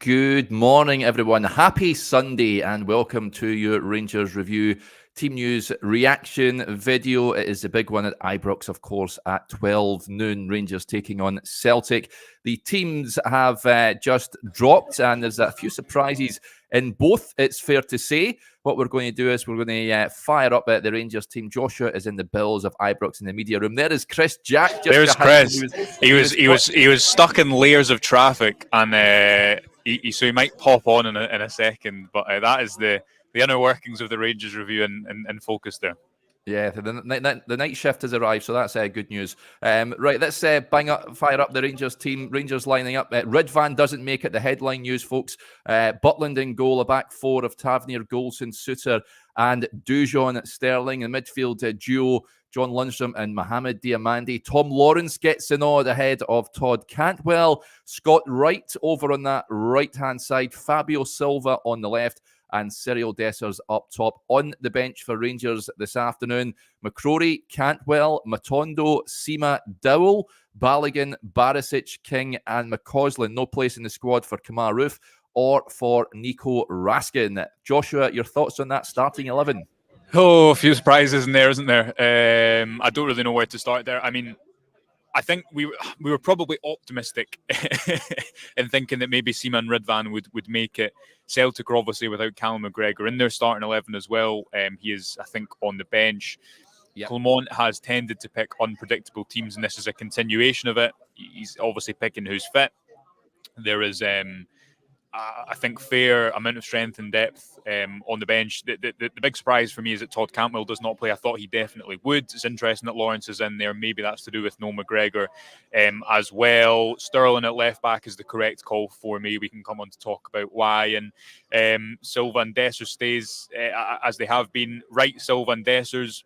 Good morning, everyone. Happy Sunday and welcome to your Rangers Review team news reaction video. It is the big one at Ibrox, of course, at 12 noon. Rangers taking on Celtic. The teams have just dropped and there's a few surprises in both, it's fair to say. What we're going to do is we're going to fire up at the Rangers team. Joshua is in the Bills of Ibrox in the media room. There is Chris Jack. There's Chris. He was stuck in layers of traffic, and so he might pop on in a second. But that is the inner workings of the Rangers Review in focus there. Yeah, the night shift has arrived, so that's good news. Right, let's fire up the Rangers team. Rangers lining up. Ridvan doesn't make it the headline news, folks. Butland in goal, a back four of Tavernier, Golson, Suter, and Dujon Sterling. In midfield duo, John Lundstrom and Mohamed Diamandi. Tom Lawrence gets the nod ahead of Todd Cantwell. Scott Wright over on that right-hand side. Fabio Silva on the left. And Cyril Dessers up top. On the bench for Rangers this afternoon, McCrory, Cantwell, Matondo, Sima, Dowell, Balogun, Barisic, King, and McCausland. No place in the squad for Kemar Roof or for Nico Raskin. Joshua, your thoughts on that starting 11? Oh, a few surprises in there, isn't there? I don't really know where to start there. I mean, I think we were probably optimistic in thinking that maybe Seaman Ridvan would make it. Celtic are obviously without Callum McGregor in their starting 11 as well. He is, I think, on the bench. Yep. Clement has tended to pick unpredictable teams, and this is a continuation of it. He's obviously picking who's fit. There is, I think, fair amount of strength and depth on the bench. The big surprise for me is that Todd Cantwell does not play. I thought he definitely would. It's interesting that Lawrence is in there. Maybe that's to do with no McGregor as well. Sterling at left back is the correct call for me. We can come on to talk about why. And Silva and Dessers stays as they have been. Wright, Silva and Dessers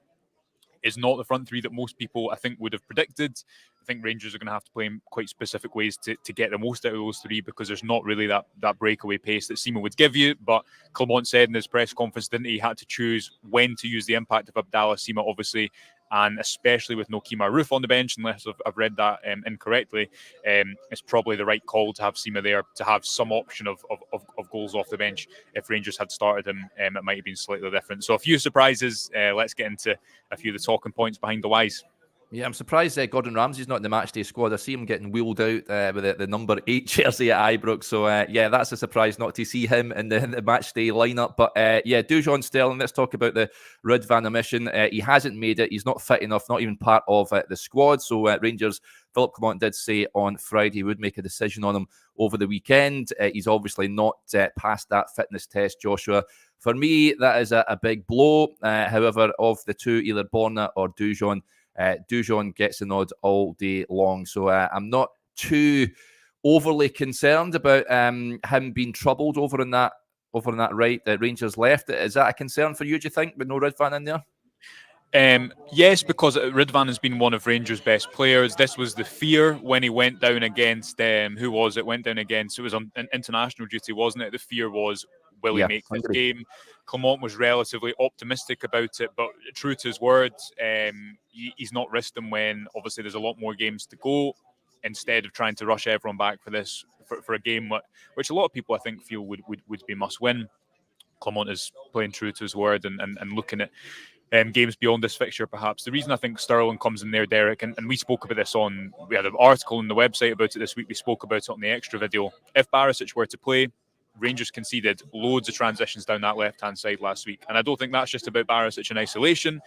is not the front three that most people, I think, would have predicted. I think Rangers are going to have to play in quite specific ways to get the most out of those three, because there's not really that breakaway pace that Sima would give you. But Clement said in his press conference, didn't he, had to choose when to use the impact of Abdallah Sima, obviously, and especially with no Kemar Roof on the bench, unless I've read that incorrectly, it's probably the right call to have Sima there, to have some option of goals off the bench. If Rangers had started him, it might have been slightly different. So a few surprises. Let's get into a few of the talking points behind the whys. Yeah, I'm surprised Gordon Ramsay's not in the matchday squad. I see him getting wheeled out with the number 8 jersey at Ibrox. So, yeah, that's a surprise not to see him in the matchday lineup. But, yeah, Dujon Sterling, let's talk about the Ridvan omission. He hasn't made it. He's not fit enough, not even part of the squad. So, Rangers, Philip Clement did say on Friday he would make a decision on him over the weekend. He's obviously not passed that fitness test, Joshua. For me, that is a big blow. However, of the two, either Borna or Dujon, Dujon gets the nod all day long. So I'm not too overly concerned about him being troubled over on that right. Rangers left. Is that a concern for you, do you think, with no Ridvan in there? Yes, because Ridvan has been one of Rangers' best players. This was the fear when he went down against, who was it? Went down against, it was on international duty, wasn't it? The fear was, will he make this game? Clement was relatively optimistic about it, but true to his words, he's not risked them when obviously there's a lot more games to go, instead of trying to rush everyone back for this, for a game which a lot of people, I think, feel would be must win. Clement is playing true to his word and looking at games beyond this fixture, perhaps. The reason I think Sterling comes in there, Derek, and we spoke about this we had an article on the website about it this week, we spoke about it on the extra video. If Barisic were to play, Rangers conceded loads of transitions down that left-hand side last week. And I don't think that's just about Barisic in isolation,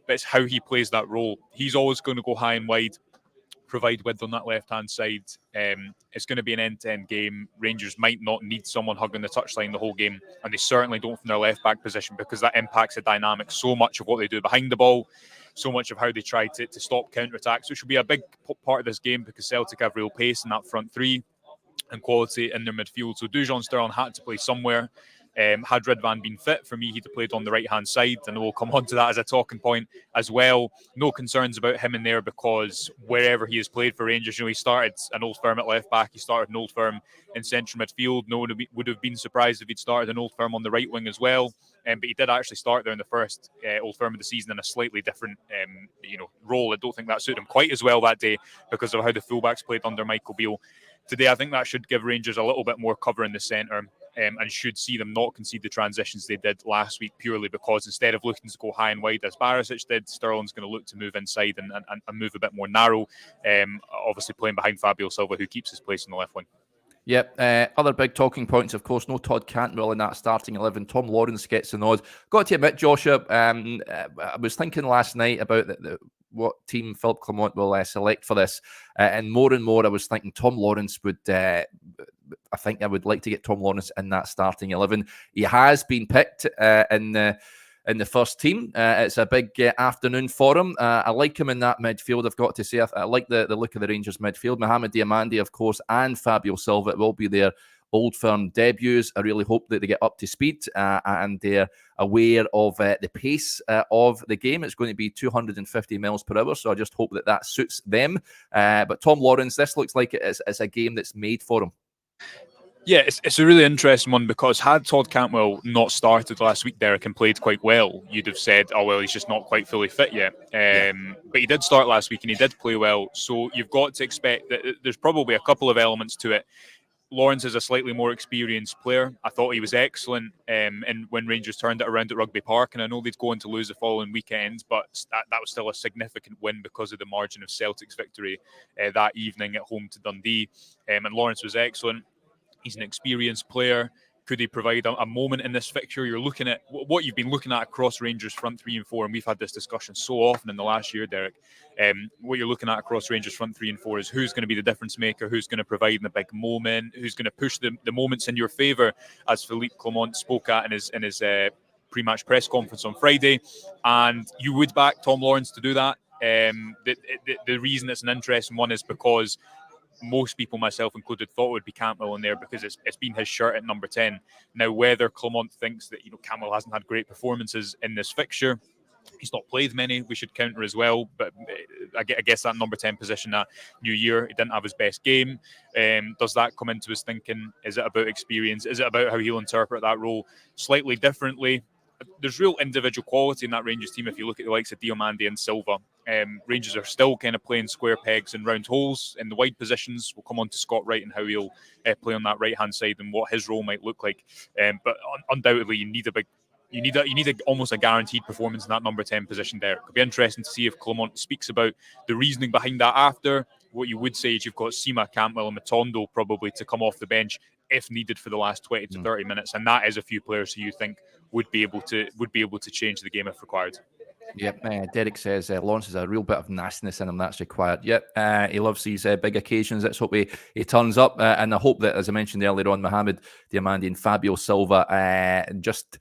but it's how he plays that role. He's always going to go high and wide, provide width on that left-hand side. It's going to be an end-to-end game. Rangers might not need someone hugging the touchline the whole game, and they certainly don't from their left-back position, because that impacts the dynamic so much of what they do behind the ball, so much of how they try to stop counter-attacks, which will be a big part of this game, because Celtic have real pace in that front three and quality in their midfield. So Dujon Sterling had to play somewhere. Had Ridvan been fit, for me, he'd have played on the right-hand side, and we'll come on to that as a talking point as well. No concerns about him in there, because wherever he has played for Rangers, he started an Old Firm at left-back, he started an Old Firm in central midfield. No one would have been surprised if he'd started an Old Firm on the right wing as well. But he did actually start there in the first Old Firm of the season in a slightly different role. I don't think that suited him quite as well that day because of how the fullbacks played under Michael Beale. today. I think that should give Rangers a little bit more cover in the centre. And should see them not concede the transitions they did last week, purely because instead of looking to go high and wide as Barisic did, Sterling's going to look to move inside and move a bit more narrow, obviously playing behind Fabio Silva, who keeps his place in the left wing. Yep. Other big talking points, of course, no Todd Cantwell in that starting 11. Tom Lawrence gets the nod. Got to admit, Joshua, I was thinking last night about what team Philippe Clement will select for this. And more I was thinking Tom Lawrence would... I think I would like to get Tom Lawrence in that starting 11. He has been picked in the first team. It's a big afternoon for him. I like him in that midfield, I've got to say. I like the look of the Rangers midfield. Mohamed Diamandi, of course, and Fabio Silva. It will be their Old Firm debuts. I really hope that they get up to speed and they're aware of the pace of the game. It's going to be 250 miles per hour, so I just hope that suits them. But Tom Lawrence, this looks like it's a game that's made for him. Yeah, it's a really interesting one, because had Todd Cantwell not started last week, Derek, and played quite well, you'd have said, oh, well, he's just not quite fully fit yet. But he did start last week and he did play well. So you've got to expect that there's probably a couple of elements to it. Lawrence is a slightly more experienced player. I thought he was excellent and when Rangers turned it around at Rugby Park, and I know they'd go on to lose the following weekend, but that was still a significant win because of the margin of Celtic's victory that evening at home to Dundee. And Lawrence was excellent. He's an experienced player. Could he provide a moment in this fixture? You're looking at what you've been looking at across Rangers front 3 and 4, and we've had this discussion so often in the last year, Derek. What you're looking at across Rangers front 3 and 4 is who's going to be the difference maker, who's going to provide in a big moment, who's going to push the moments in your favour, as Philippe Clement spoke at in his pre-match press conference on Friday. And you would back Tom Lawrence to do that. The reason it's an interesting one is because most people, myself included, thought it would be Cantwell in there because it's been his shirt at number 10. Now, whether Clement thinks that Cantwell hasn't had great performances in this fixture, he's not played many, we should counter as well. But I guess that number 10 position that New Year, he didn't have his best game. Does that come into his thinking? Is it about experience? Is it about how he'll interpret that role slightly differently? There's real individual quality in that Rangers team if you look at the likes of Diamandi and Silva. Rangers are still kind of playing square pegs and round holes in the wide positions. We'll come on to Scott Wright and how he'll play on that right-hand side and what his role might look like. But undoubtedly, you need almost a guaranteed performance in that number 10 position there. It'll be interesting to see if Clement speaks about the reasoning behind that after. What you would say is you've got Sima, Cantwell and Matondo probably to come off the bench if needed for the last 20 to 30 minutes. And that is a few players who you think would be able to change the game if required. Yep, Derek says Lawrence has a real bit of nastiness in him that's required. Yep, he loves these big occasions. Let's hope he turns up. And I hope that, as I mentioned earlier on, Mohamed Diamandi and Fabio Silva just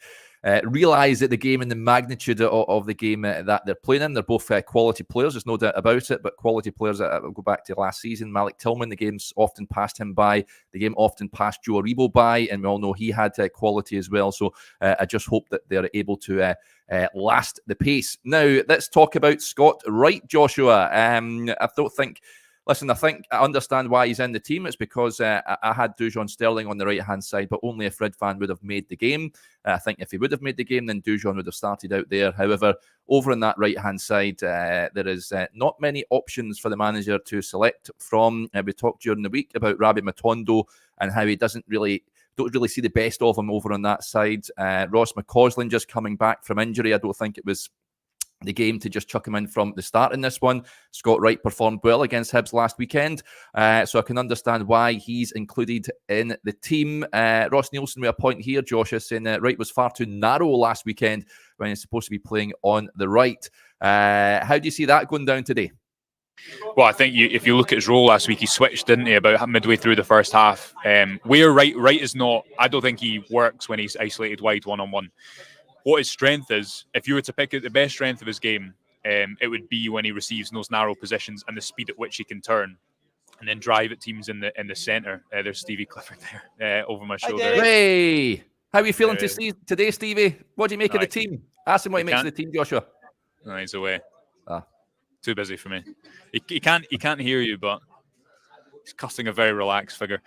realise that the game and the magnitude of the game that they're playing in. They're both quality players, there's no doubt about it, but quality players. We'll go back to last season. Malik Tillman, the game's often passed him by. The game often passed Joe Aribo by, and we all know he had quality as well. So I just hope that they're able to last the pace. Now, let's talk about Scott Wright, Joshua. I think I understand why he's in the team. It's because I had Dujon Sterling on the right-hand side, but only if Ridvan would have made the game. I think if he would have made the game, then Dujon would have started out there. However, over on that right-hand side, there is not many options for the manager to select from. We talked during the week about Rabbi Matondo and how he don't really see the best of him over on that side. Ross McCausland just coming back from injury. I don't think it was the game to just chuck him in from the start in this one. Scott Wright performed well against Hibs last weekend, so I can understand why he's included in the team. Ross Nielsen with a point here, Joshua, saying that Wright was far too narrow last weekend when he's supposed to be playing on the right. How do you see that going down today? Well, I think if you look at his role last week, he switched, didn't he, about midway through the first half. Where Wright is not, I don't think he works when he's isolated wide one-on-one. What his strength is, if you were to pick out the best strength of his game, it would be when he receives in those narrow positions and the speed at which he can turn and then drive at teams in the centre. There's Stevie Clifford there over my shoulder. Hey, how are you feeling today, Stevie? What do you make of the team? Ask him what he makes of the team, Joshua. No, he's away. Too busy for me. He can't hear you, but he's casting a very relaxed figure.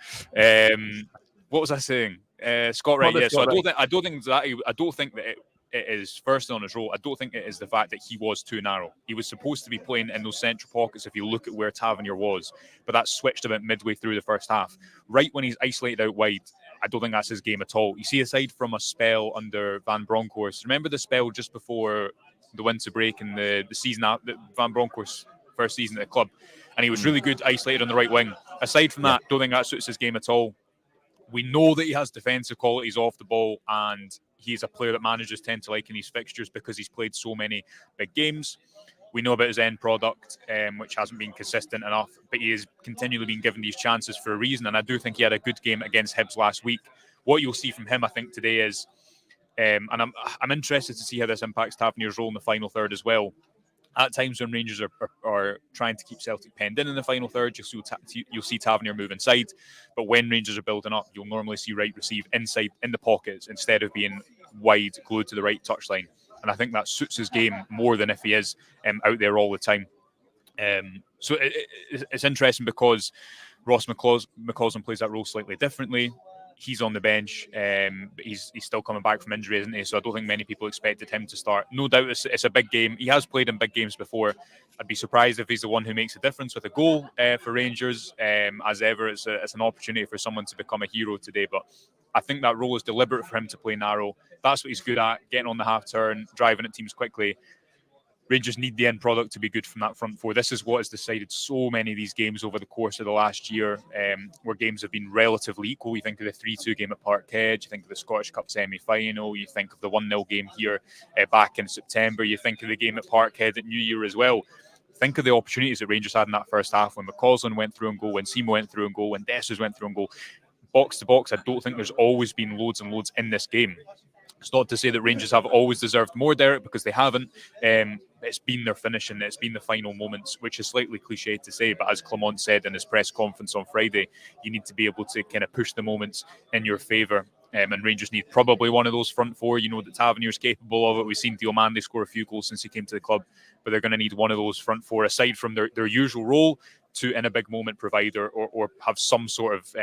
What was I saying? Scott Wright. Yes, so I don't think that it is firstly on his role. I don't think it is the fact that he was too narrow. He was supposed to be playing in those central pockets if you look at where Tavernier was, but that switched about midway through the first half. Right when he's isolated out wide, I don't think that's his game at all. You see, aside from a spell under Van Bronckhorst, remember the spell just before the winter break in the season after Van Bronckhorst's first season at the club, and he was really good isolated on the right wing. Aside from that, don't think that suits his game at all. We know that he has defensive qualities off the ball, and he's a player that managers tend to like in these fixtures because he's played so many big games. We know about his end product, which hasn't been consistent enough, but he has continually been given these chances for a reason, and I do think he had a good game against Hibs last week. What you'll see from him, I think, today is, and I'm interested to see how this impacts Tavernier's role in the final third as well. At times when Rangers are trying to keep Celtic penned in the final third, you'll see Tavernier move inside. But when Rangers are building up, you'll normally see Wright receive inside in the pockets instead of being wide, glued to the right touchline. And I think that suits his game more than if he is out there all the time. So it's interesting because Ross McCausland plays that role slightly differently. He's on the bench. He's still coming back from injury, isn't he? So I don't think many people expected him to start. No doubt it's a big game. He has played in big games before. I'd be surprised if he's the one who makes a difference with a goal for Rangers. As ever, it's an opportunity for someone to become a hero today. But I think that role is deliberate for him to play narrow. That's what he's good at, getting on the half turn, driving at teams quickly. Rangers need the end product to be good from that front four. This is what has decided so many of these games over the course of the last year, where games have been relatively equal. You think of the 3-2 game at Parkhead, you think of the Scottish Cup semi-final, you think of the 1-0 game here back in September, you think of the game at Parkhead at New Year as well. Think of the opportunities that Rangers had in that first half when McCausland went through and goal, when Seymour went through and goal, when Dessers went through and goal. Box to box, I don't think there's always been loads and loads in this game. It's not to say that Rangers have always deserved more, Derek, because they haven't. It's been their finishing, it's been the final moments, which is slightly cliche to say, but as Clement said in his press conference on Friday, you need to be able to kind of push the moments in your favour. And Rangers need probably one of those front four. You know that Tavernier's capable of it. We've seen Diomande score a few goals since he came to the club, but they're going to need one of those front four, aside from their usual role, to, in a big moment, provide or have some sort of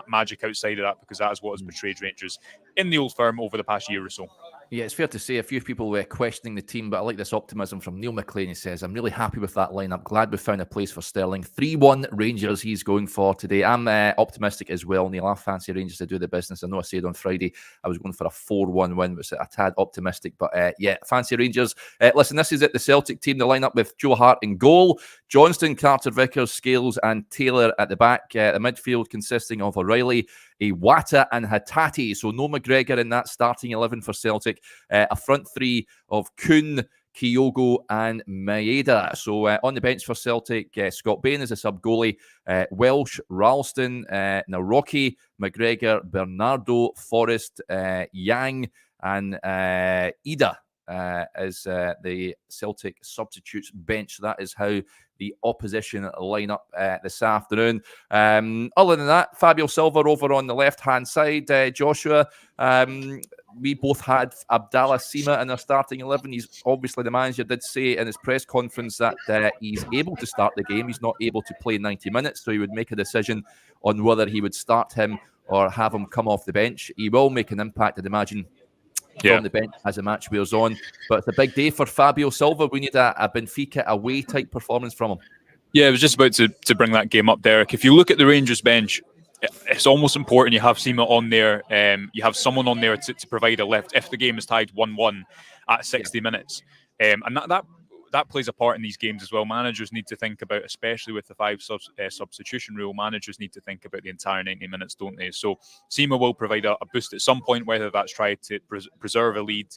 magic outside of that, because that is what has betrayed Rangers in the Old Firm over the past year or so. Yeah, it's fair to say a few people were questioning the team, but I like this optimism from Neil McLean. He says, I'm really happy with that lineup. Glad we found a place for Sterling. 3-1 Rangers he's going for today. I'm optimistic as well, Neil. I fancy Rangers to do the business. I know I said on Friday I was going for a 4-1 win, which is a tad optimistic, but yeah, fancy Rangers. Listen, this is it, the Celtic team. The lineup with Joe Hart in goal, Johnston, Carter Vickers, Scales and Taylor at the back. The midfield consisting of O'Reilly, Iwata and Hatate. So no McGregor in that starting 11 for Celtic. A front three of Kuhn, Kyogo and Maeda. So on the bench for Celtic, Scott Bain is a sub-goalie. Welsh, Ralston, Naroki, McGregor, Bernardo, Forrest, Yang and Ida as the Celtic substitutes bench. That is how the opposition line up this afternoon. Other than that, Fabio Silva over on the left-hand side. Joshua, we both had Abdallah Sima in our starting 11. He's obviously, the manager did say in his press conference that he's able to start the game. He's not able to play 90 minutes, so he would make a decision on whether he would start him or have him come off the bench. He will make an impact, I'd imagine, from the bench as the match wears on. But it's a big day for Fabio Silva. We need a Benfica away type performance from him. Yeah, I was just about to bring that game up, Derek. If you look at the Rangers bench, it's almost important you have Sima on there. You have someone on there to provide a lift if the game is tied 1-1 at 60 minutes. And that plays a part in these games as well. Managers need to think about, especially with the 5 substitution rule, managers need to think about the entire 90 minutes, don't they? So Sima will provide a boost at some point, whether that's try to preserve a lead,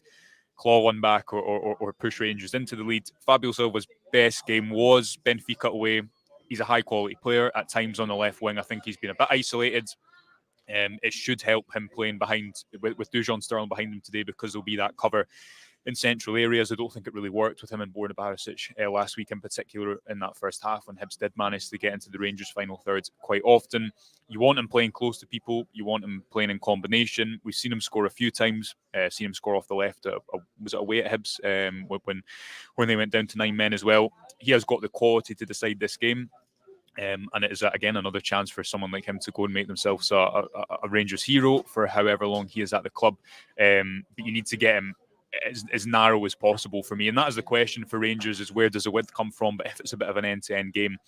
claw one back, or push Rangers into the lead. Fabio Silva's best game was Benfica away. He's a high-quality player. At times on the left wing, I think he's been a bit isolated. It should help him playing behind, with Dujon Sterling behind him today, because there'll be that cover in central areas. I don't think it really worked with him and Borna Barisic last week, in particular in that first half, when Hibs did manage to get into the Rangers final third quite often. You want him playing close to people. You want him playing in combination. We've seen him score a few times. Seen him score off the left. Was it away at Hibs when they went down to 9 men as well? He has got the quality to decide this game. And it is, again, another chance for someone like him to go and make themselves a Rangers hero for however long he is at the club. But you need to get him as narrow as possible for me. And that is the question for Rangers, is where does the width come from? But if it's a bit of an end-to-end game,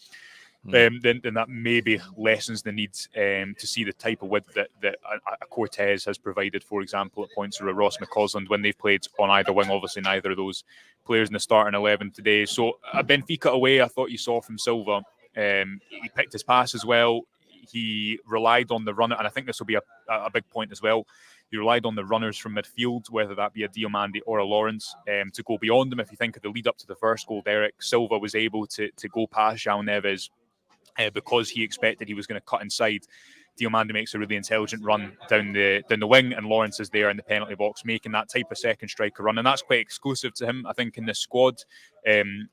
then that maybe lessens the need to see the type of width that a Cortez has provided, for example, at points, or a Ross McCausland when they've played on either wing. Obviously, neither of those players in the starting 11 today. So Benfica away, I thought you saw from Silva. He picked his pass as well. He relied on the runner, and I think this will be a big point as well. He relied on the runners from midfield, whether that be a Diomande or a Lawrence, to go beyond him. If you think of the lead up to the first goal, Derek, Silva was able to go past João Neves because he expected he was going to cut inside. Diomande makes a really intelligent run down the wing, and Lawrence is there in the penalty box making that type of second striker run, and that's quite exclusive to him, I think, in this squad,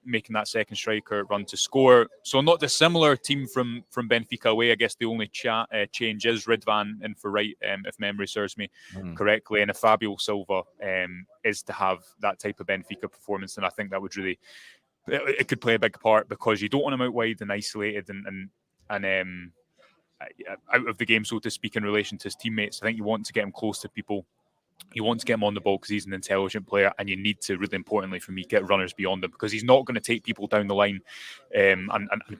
making that second striker run to score. So not dissimilar team from Benfica away. I guess the only change is Ridvan in for Wright, if memory serves me correctly, and if Fabio Silva is to have that type of Benfica performance, then I think that would really, it could play a big part, because you don't want him out wide and isolated and out of the game, so to speak, in relation to his teammates. I think you want to get him close to people. You want to get him on the ball because he's an intelligent player, and you need to, really importantly for me, get runners beyond him, because he's not going to take people down the line and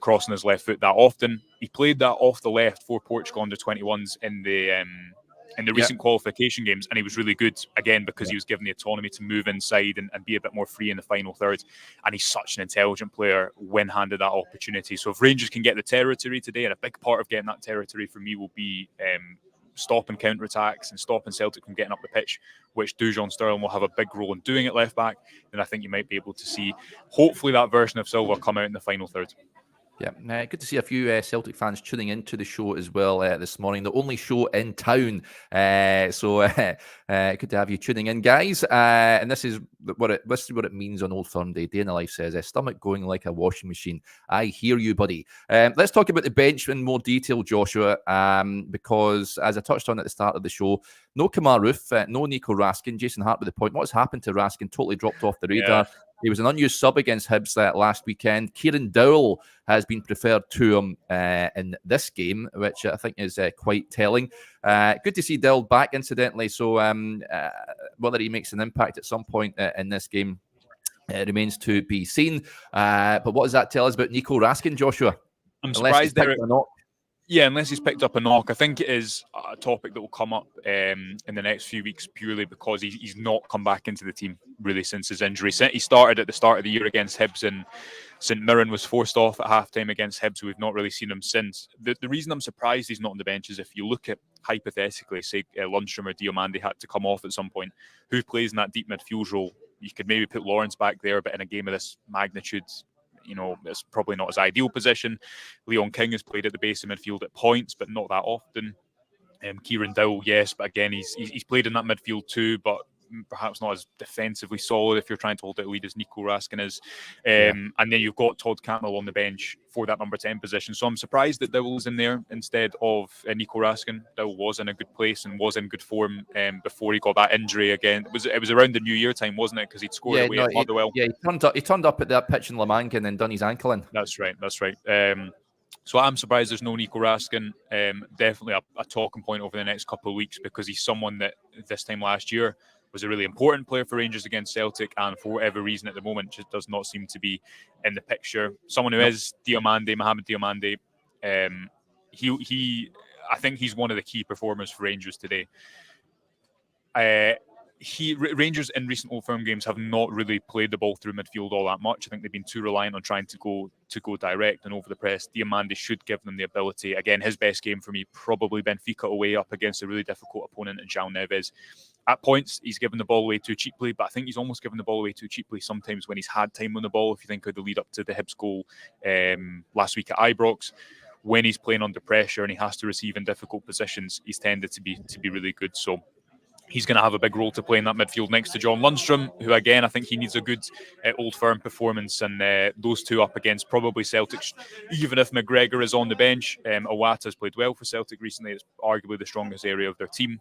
crossing his left foot that often. He played that off the left for Portugal under 21s in the recent qualification games, and he was really good, again, because he was given the autonomy to move inside and be a bit more free in the final third. And he's such an intelligent player when handed that opportunity. So if Rangers can get the territory today, and a big part of getting that territory for me will be stopping counter-attacks and stopping Celtic from getting up the pitch, which Dujon Sterling will have a big role in doing at left back, then I think you might be able to see, hopefully, that version of Silva come out in the final third. Yeah, good to see a few Celtic fans tuning into the show as well this morning. The only show in town, so good to have you tuning in, guys. And this is what it means on Old Firm Day. Day in the Life says, stomach going like a washing machine. I hear you, buddy. Let's talk about the bench in more detail, Joshua, because as I touched on at the start of the show, no Kemar Roofe, no Nico Raskin. Jason Hart with the point. What's happened to Raskin? Totally dropped off the radar. Yeah. He was an unused sub against Hibs last weekend. Kieran Dowell has been preferred to him in this game, which I think is quite telling. Good to see Dowell back, incidentally. So whether he makes an impact at some point in this game remains to be seen. But what does that tell us about Nico Raskin, Joshua? I'm surprised there. Yeah, unless he's picked up a knock. I think it is a topic that will come up in the next few weeks, purely because he's not come back into the team really since his injury. He started at the start of the year against Hibs, and St Mirren was forced off at halftime against Hibs. We've not really seen him since. The reason I'm surprised he's not on the bench is, if you look at, hypothetically, say Lundstrom or Diomande had to come off at some point, who plays in that deep midfield role? You could maybe put Lawrence back there, but in a game of this magnitude, it's probably not his ideal position. Leon King has played at the base of midfield at points, but not that often. Kieran Dowell, yes, but again, he's played in that midfield too, but perhaps not as defensively solid if you're trying to hold out a lead as Nico Raskin is. And then you've got Todd Cantwell on the bench for that number 10 position. So I'm surprised that Dowell's in there instead of Nico Raskin. Dowell was in a good place and was in good form before he got that injury again. It was around the New Year time, wasn't it? Because he'd scored away at Motherwell. Yeah, he turned up at that pitch in La Manga and then done his ankle in. That's right. So I'm surprised there's no Nico Raskin. Definitely a talking point over the next couple of weeks, because he's someone that this time last year was a really important player for Rangers against Celtic, and for whatever reason at the moment just does not seem to be in the picture. Someone who is Mohamed Diomande, I think he's one of the key performers for Rangers today. Rangers in recent Old Firm games have not really played the ball through midfield all that much. I think they've been too reliant on trying to go direct and over the press. Diomande should give them the ability. Again, his best game for me, probably Benfica away up against a really difficult opponent in João Neves. At points, he's given the ball away too cheaply, but I think he's almost given the ball away too cheaply sometimes when he's had time on the ball. If you think of the lead up to the Hibs goal last week at Ibrox, when he's playing under pressure and he has to receive in difficult positions, he's tended to be really good. So he's going to have a big role to play in that midfield next to John Lundstrom, who, again, I think he needs a good Old Firm performance. And those two up against probably Celtic, even if McGregor is on the bench. Iwata's played well for Celtic recently. It's arguably the strongest area of their team.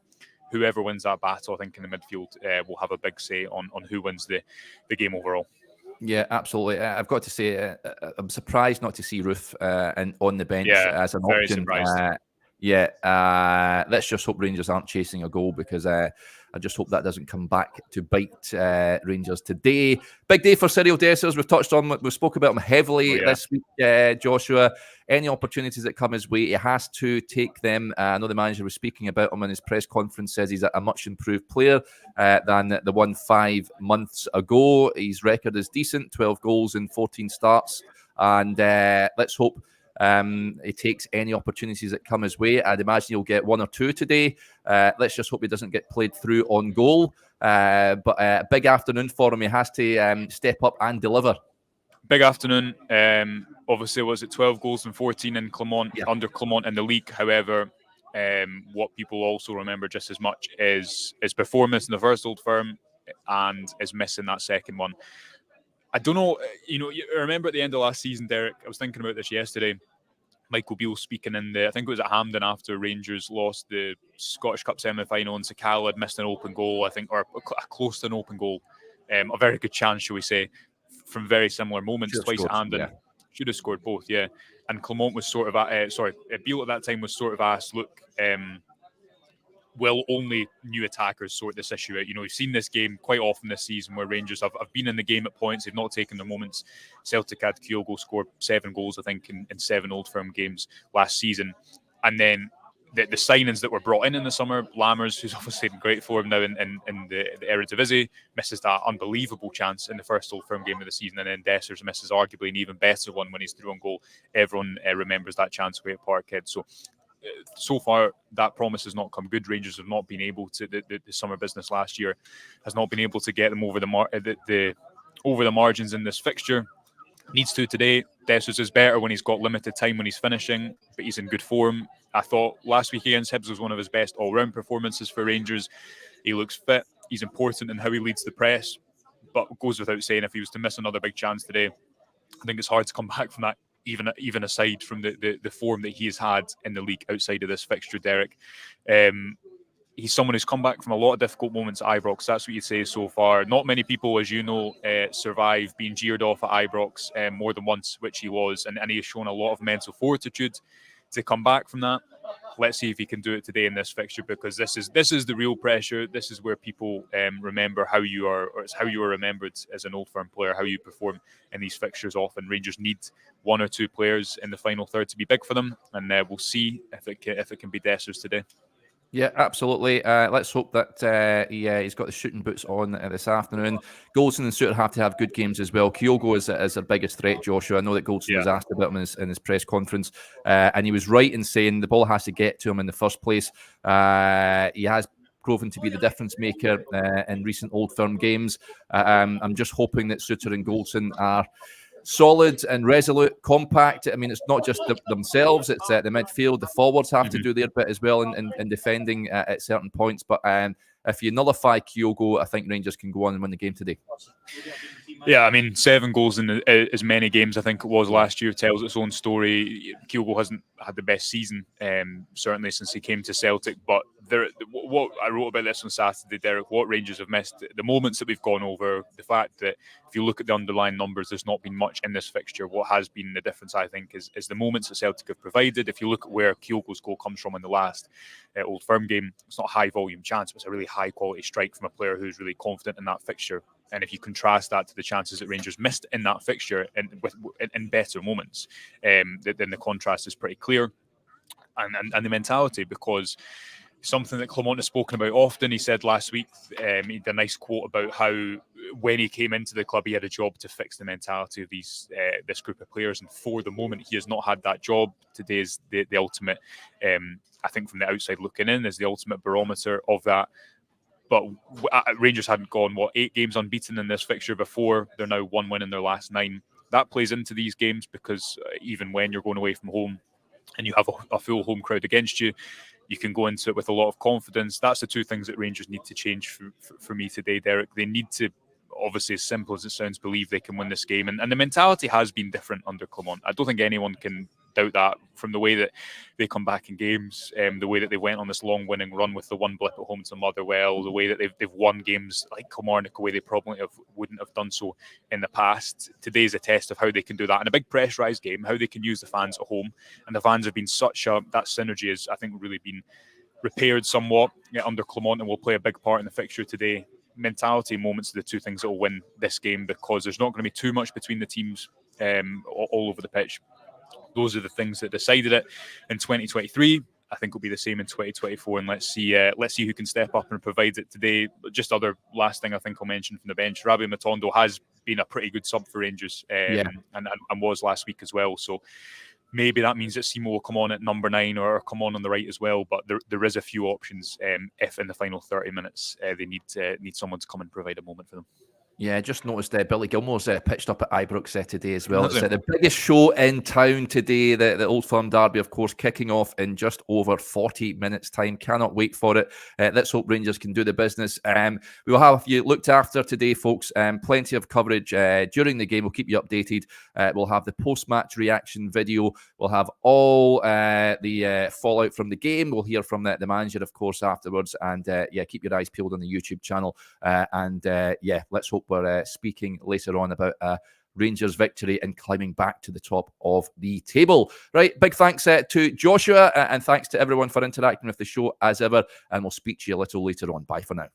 Whoever wins that battle, I think, in the midfield will have a big say on who wins the game overall. Yeah, absolutely. I've got to say, I'm surprised not to see Roofe on the bench as an option. Yeah, let's just hope Rangers aren't chasing a goal, because I just hope that doesn't come back to bite Rangers today. Big day for Cyril Dessers. We spoke about him heavily this week, Joshua. Any opportunities that come his way, he has to take them. I know the manager was speaking about him in his press conference, says he's a much improved player than the one 5 months ago. His record is decent, 12 goals in 14 starts. And let's hope he takes any opportunities that come his way. I'd imagine he'll get 1 or 2 today. Let's just hope he doesn't get played through on goal. But a big afternoon for him. He has to step up and deliver. Big afternoon. Obviously, was it 12 goals and 14 in Clermont, under Clermont in the league. However, what people also remember just as much is his performance in the first Old Firm and is missing that second one. I don't know, I remember at the end of last season, Derek, I was thinking about this yesterday. Michael Beale speaking I think it was at Hampden after Rangers lost the Scottish Cup semi-final, and Sakala had missed an open goal, I think, or close to an open goal. A very good chance, shall we say, from very similar moments, twice at Hampden. Yeah. Should have scored both, yeah. And Clermont was sort of, Beale at that time was sort of asked, look, will only new attackers sort this issue out? We've seen this game quite often this season where Rangers have been in the game at points, they've not taken their moments. Celtic had Kyogo score 7 goals, I think, in 7 Old Firm games last season. And then the signings that were brought in the summer, Lammers, who's obviously in great form now in the Eredivisie, misses that unbelievable chance in the first Old Firm game of the season, and then Dessers misses arguably an even better one when he's through on goal. Everyone remembers that chance away at Parkhead. So far, that promise has not come good. Rangers have not been able to. The summer business last year has not been able to get them over over the margins in this fixture. Needs to today. Dessers is better when he's got limited time when he's finishing, but he's in good form. I thought last week against Hibs was one of his best all-round performances for Rangers. He looks fit. He's important in how he leads the press, but it goes without saying, if he was to miss another big chance today, I think it's hard to come back from that. Even aside from the form that he has had in the league outside of this fixture, Derek. He's someone who's come back from a lot of difficult moments at Ibrox. That's what you'd say so far. Not many people, as you know, survive being jeered off at Ibrox more than once, which he was. And he has shown a lot of mental fortitude to come back from that. Let's see if he can do it today in this fixture, because this is the real pressure. This is where people remember how you are, or it's how you are remembered as an Old Firm player, how you perform in these fixtures. Often Rangers need 1 or 2 players in the final third to be big for them, and we'll see if it can be Dessers today. Yeah, absolutely. Let's hope that he's got the shooting boots on this afternoon. Goldson and Suter have to have good games as well. Kyogo is their biggest threat, Joshua. I know that Goldson was asked about him in his press conference, and he was right in saying the ball has to get to him in the first place. He has proven to be the difference maker in recent Old Firm games. I'm just hoping that Suter and Goldson are solid and resolute, compact. I mean, it's not just themselves, it's the midfield. The forwards have to do their bit as well in defending at certain points. But if you nullify Kyogo, I think Rangers can go on and win the game today. Yeah, I mean, 7 goals in as many games, I think it was last year, tells its own story. Kyogo hasn't had the best season, certainly since he came to Celtic. But what I wrote about this on Saturday, Derek, what Rangers have missed, the moments that we've gone over, the fact that if you look at the underlying numbers, there's not been much in this fixture. What has been the difference, I think, is the moments that Celtic have provided. If you look at where Kyogo's goal comes from in the last Old Firm game, it's not a high-volume chance, but it's a really high-quality strike from a player who's really confident in that fixture. And if you contrast that to the chances that Rangers missed in that fixture in better moments, then the contrast is pretty clear. And the mentality, because something that Clermont has spoken about often. He said last week, he had a nice quote about how when he came into the club, he had a job to fix the mentality of this group of players. And for the moment, he has not had that job. Today is the ultimate, I think from the outside looking in, is the ultimate barometer of that. But Rangers hadn't gone, 8 games unbeaten in this fixture before. They're now 1 win in their last 9. That plays into these games, because even when you're going away from home and you have a full home crowd against you, you can go into it with a lot of confidence. That's the 2 things that Rangers need to change for me today, Derek. They need to, obviously, as simple as it sounds, believe they can win this game. And the mentality has been different under Clermont. I don't think anyone can doubt that from the way that they come back in games, the way that they went on this long winning run with the one blip at home to Motherwell, the way that they've won games like Kilmarnock away they probably wouldn't have done so in the past. Today's a test of how they can do that in a big pressurised game, how they can use the fans at home. And the fans have been that synergy has, I think, really been repaired somewhat under Clement, and will play a big part in the fixture today. Mentality moments are the two things that will win this game, because there's not going to be too much between the teams all over the pitch. Those are the things that decided it in 2023. I think will be the same in 2024, and let's see who can step up and provide it today. Just other last thing I think I'll mention from the bench, Rabbi Matondo has been a pretty good sub for Rangers, and was last week as well. So maybe that means that Simo will come on at number 9 or come on the right as well. But there is a few options if in the final 30 minutes they need someone to come and provide a moment for them. Yeah, just noticed Billy Gilmore's pitched up at Ibrox today as well. It's the biggest show in town today, the Old Firm Derby, of course, kicking off in just over 40 minutes' time. Cannot wait for it. Let's hope Rangers can do the business. We will have you looked after today, folks. Plenty of coverage during the game. We'll keep you updated. We'll have the post-match reaction video. We'll have all the fallout from the game. We'll hear from the manager, of course, afterwards. And keep your eyes peeled on the YouTube channel. Let's hope we're speaking later on about Rangers victory and climbing back to the top of the table. Right, big thanks to Joshua and thanks to everyone for interacting with the show as ever, and we'll speak to you a little later on. Bye for now.